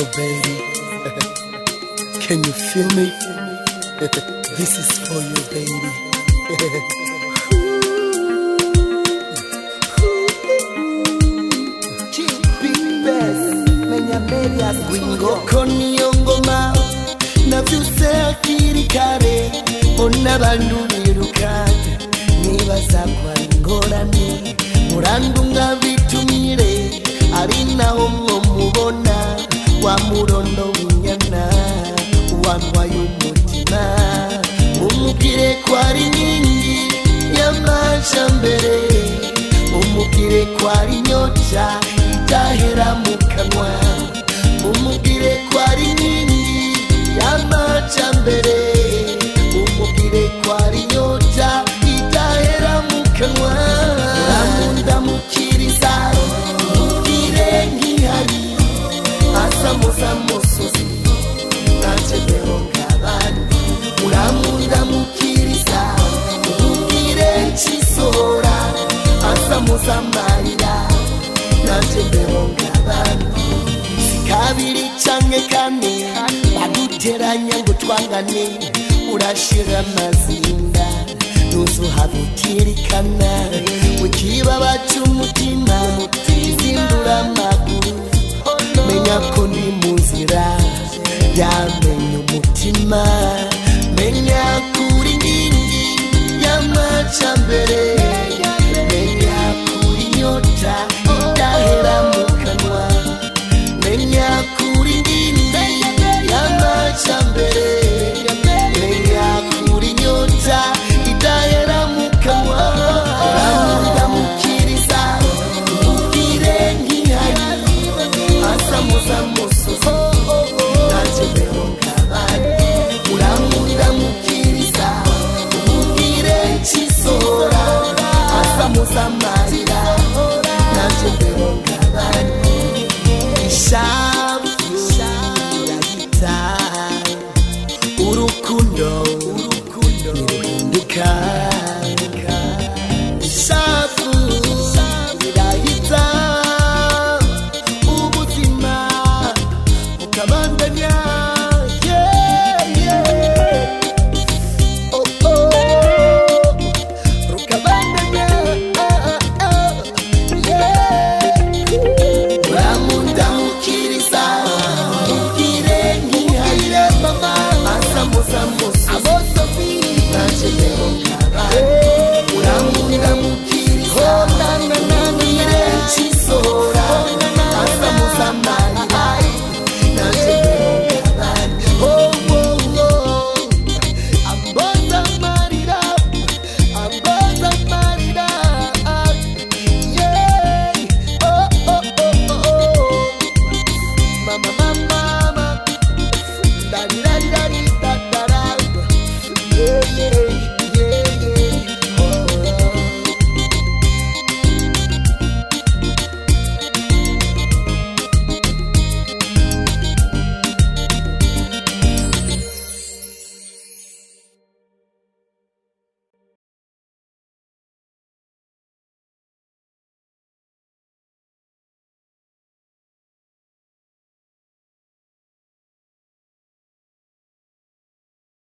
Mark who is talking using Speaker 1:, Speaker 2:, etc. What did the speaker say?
Speaker 1: So baby, can you feel me? This is for you, baby. Koniyo ngoma navyuse akiri kare mbona abantu biruka nibaza ko ari ingorane murandunga bitumire ari naho mwo mubona wa murondo w'inyana wantwaye umutima umubwire ko ari inkingi y'amajambere umubwire ko ari inyota idahera mu kanwa umubwire ko ari inkingi y'amajambere umubwire ko ari inyota idahera mu kanwa uramundamukiriza umubwire nk'ihari asamuza musozi nanje mbero nk'abandi uramundamukiriza umubwire ncisora asamuza marira nanje mbero nk'abandi kabiri canke kane baduteranya ngo twangane urashira amazinda ntuzuhabutirikana ukibaba